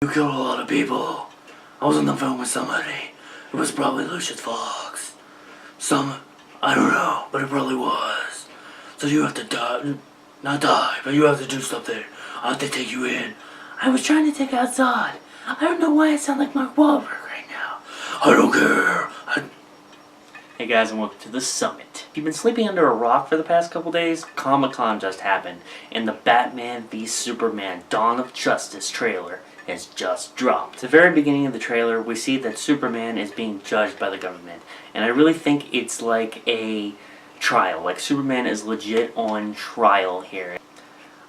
You killed a lot of people. I was on the phone with somebody. It was probably Lucius Fox. I don't know, but it probably was. So you have to die. Not die, but you have to do something. I have to take you in. I was trying to take out Zod. I don't know why I sound like Mark Wahlberg right now. I don't care. Hey guys, and welcome to the Summit. If you've been sleeping under a rock for the past couple days, Comic-Con just happened, and the Batman v Superman Dawn of Justice trailer has just dropped. At the very beginning of the trailer, we see that Superman is being judged by the government, and I really think it's like a trial, like Superman is legit on trial here.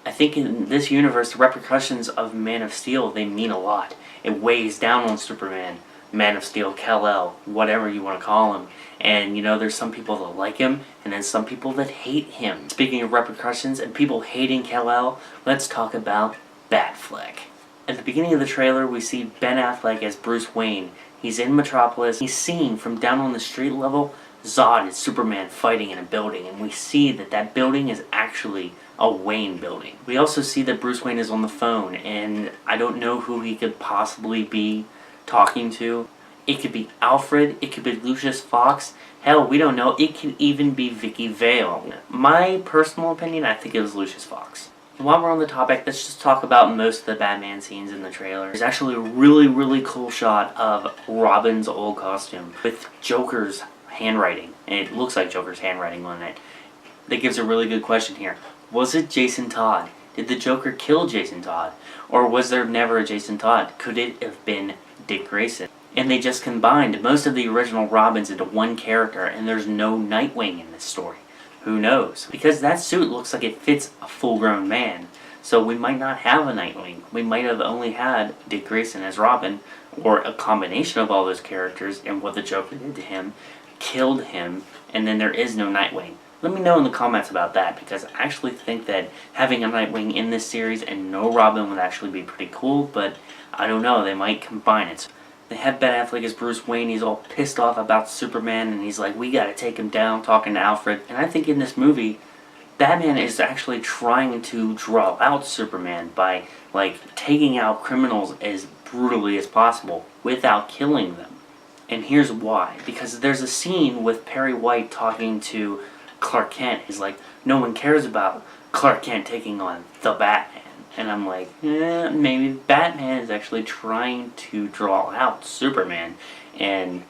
I think in this universe, the repercussions of Man of Steel, they mean a lot. It weighs down on Superman, Man of Steel, Kal-El, whatever you want to call him. And you know, there's some people that like him, and then some people that hate him. Speaking of repercussions and people hating Kal-El, let's talk about Batfleck. At the beginning of the trailer, we see Ben Affleck as Bruce Wayne. He's in Metropolis. He's seeing from down on the street level, Zod and Superman fighting in a building, and we see that that building is actually a Wayne building. We also see that Bruce Wayne is on the phone, and I don't know who he could possibly be talking to. It could be Alfred, it could be Lucius Fox, hell, we don't know, it could even be Vicky Vale. My personal opinion, I think it was Lucius Fox. And while we're on the topic, let's just talk about most of the Batman scenes in the trailer. There's actually a really cool shot of Robin's old costume with Joker's handwriting, and it looks like Joker's handwriting on it. That gives a really good question here. Was it Jason Todd? Did the Joker kill Jason Todd? Or was there never a Jason Todd? Could it have been Dick Grayson? And they just combined most of the original Robins into one character, and there's no Nightwing in this story. Who knows? Because that suit looks like it fits a full-grown man. So we might not have a Nightwing. We might have only had Dick Grayson as Robin, or a combination of all those characters and what the Joker did to him, killed him, and then there is no Nightwing. Let me know in the comments about that, because I actually think that having a Nightwing in this series and no Robin would actually be pretty cool, but I don't know, they might combine it. They have Ben Affleck as Bruce Wayne. He's all pissed off about Superman, and he's like, we gotta take him down, talking to Alfred. And I think in this movie, Batman is actually trying to draw out Superman by, like, taking out criminals as brutally as possible without killing them. And here's why. Because there's a scene with Perry White talking to Clark Kent. He's like, no one cares about Clark Kent taking on the Batman. And I'm like, maybe Batman is actually trying to draw out Superman, and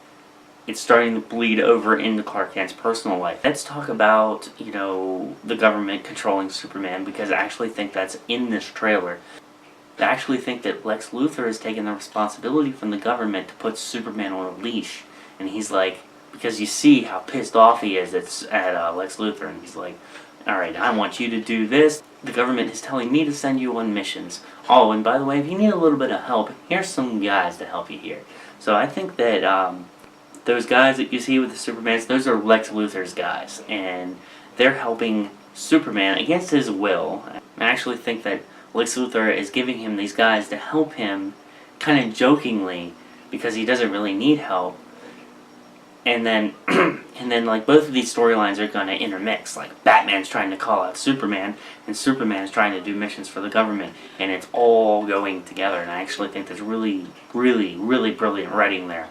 it's starting to bleed over into Clark Kent's personal life. Let's talk about, you know, the government controlling Superman, because I actually think that's in this trailer. I actually think that Lex Luthor has taken the responsibility from the government to put Superman on a leash. And he's like, because you see how pissed off he is at Lex Luthor, and he's like, alright, I want you to do this. The government is telling me to send you on missions. Oh, and by the way, if you need a little bit of help, here's some guys to help you here. So I think that those guys that you see with the Supermans, those are Lex Luthor's guys. And they're helping Superman against his will. I actually think that Lex Luthor is giving him these guys to help him, kind of jokingly, because he doesn't really need help. And then, like, both of these storylines are going to intermix. Like, Batman's trying to call out Superman, and Superman's trying to do missions for the government. And it's all going together, and I actually think there's really brilliant writing there.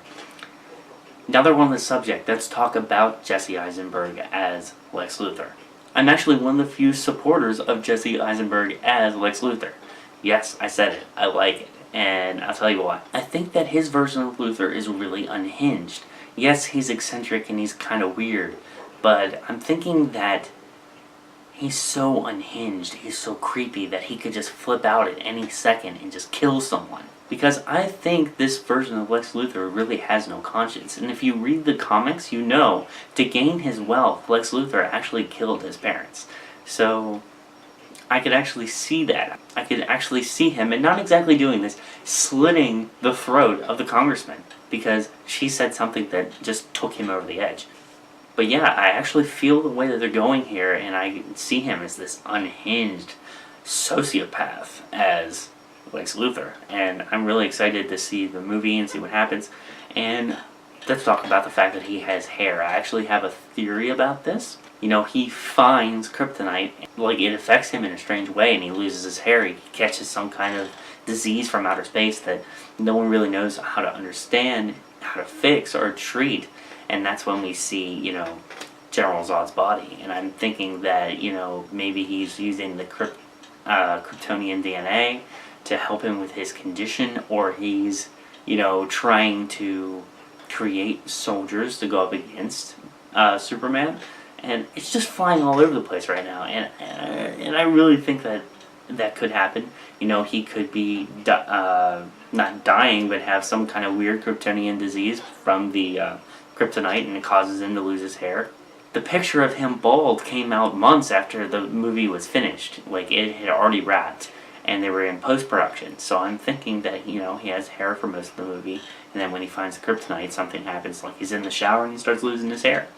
Now that we're on the subject, let's talk about Jesse Eisenberg as Lex Luthor. I'm actually one of the few supporters of Jesse Eisenberg as Lex Luthor. Yes, I said it. I like it. And I'll tell you why. I think that his version of Luthor is really unhinged. Yes, he's eccentric and he's kind of weird, but I'm thinking that he's so unhinged, he's so creepy that he could just flip out at any second and just kill someone. Because I think this version of Lex Luthor really has no conscience, and if you read the comics, you know, to gain his wealth, Lex Luthor actually killed his parents. So I could actually see that. I could actually see him, and not exactly doing this, slitting the throat of the congressman, because she said something that just took him over the edge. But yeah, I actually feel the way that they're going here, and I see him as this unhinged sociopath as Lex Luthor. And I'm really excited to see the movie and see what happens. And let's talk about the fact that he has hair. I actually have a theory about this. You know, he finds kryptonite, like it affects him in a strange way, and he loses his hair. He catches some kind of disease from outer space that no one really knows how to understand, how to fix or treat. And that's when we see, General Zod's body. And I'm thinking that, maybe he's using the Kryptonian DNA to help him with his condition, or he's, trying to create soldiers to go up against Superman. And it's just flying all over the place right now. And I really think that could happen. He could be not dying, but have some kind of weird Kryptonian disease from the kryptonite, and it causes him to lose his hair. The picture of him bald came out months after the movie was finished. Like, it had already wrapped, and they were in post-production. So I'm thinking that, he has hair for most of the movie, and then when he finds the kryptonite, something happens, like he's in the shower and he starts losing his hair.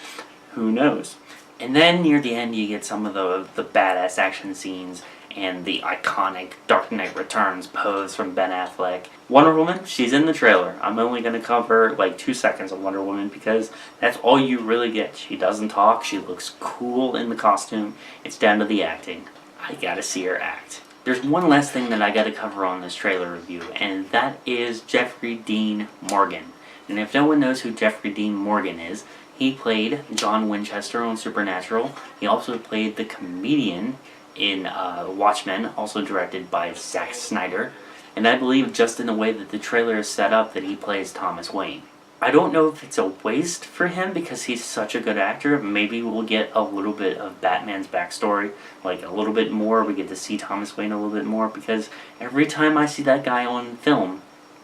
Who knows? And then near the end you get some of the badass action scenes and the iconic Dark Knight Returns pose from Ben Affleck. Wonder Woman, she's in the trailer. I'm only going to cover like 2 seconds of Wonder Woman because that's all you really get. She doesn't talk, she looks cool in the costume. It's down to the acting. I gotta see her act. There's one last thing that I gotta cover on this trailer review, and that is Jeffrey Dean Morgan. And if no one knows who Jeffrey Dean Morgan is, he played John Winchester on Supernatural. He also played the comedian in Watchmen, also directed by Zack Snyder. And I believe just in the way that the trailer is set up that he plays Thomas Wayne. I don't know if it's a waste for him because he's such a good actor. Maybe we'll get a little bit of Batman's backstory, like a little bit more. We get to see Thomas Wayne a little bit more because every time I see that guy on film,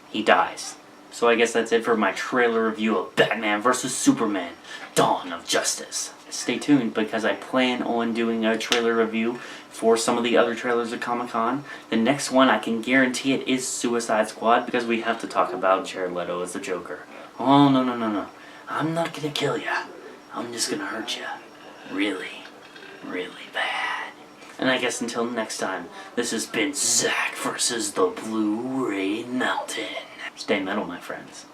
he dies. So I guess that's it for my trailer review of Batman vs. Superman, Dawn of Justice. Stay tuned because I plan on doing a trailer review for some of the other trailers at Comic-Con. The next one, I can guarantee it, is Suicide Squad because we have to talk about Jared Leto as the Joker. Oh, no. I'm not gonna kill ya. I'm just gonna hurt ya. Really, really bad. And I guess until next time, this has been Zack vs. the Blue Ray Mountain. Stay metal, my friends.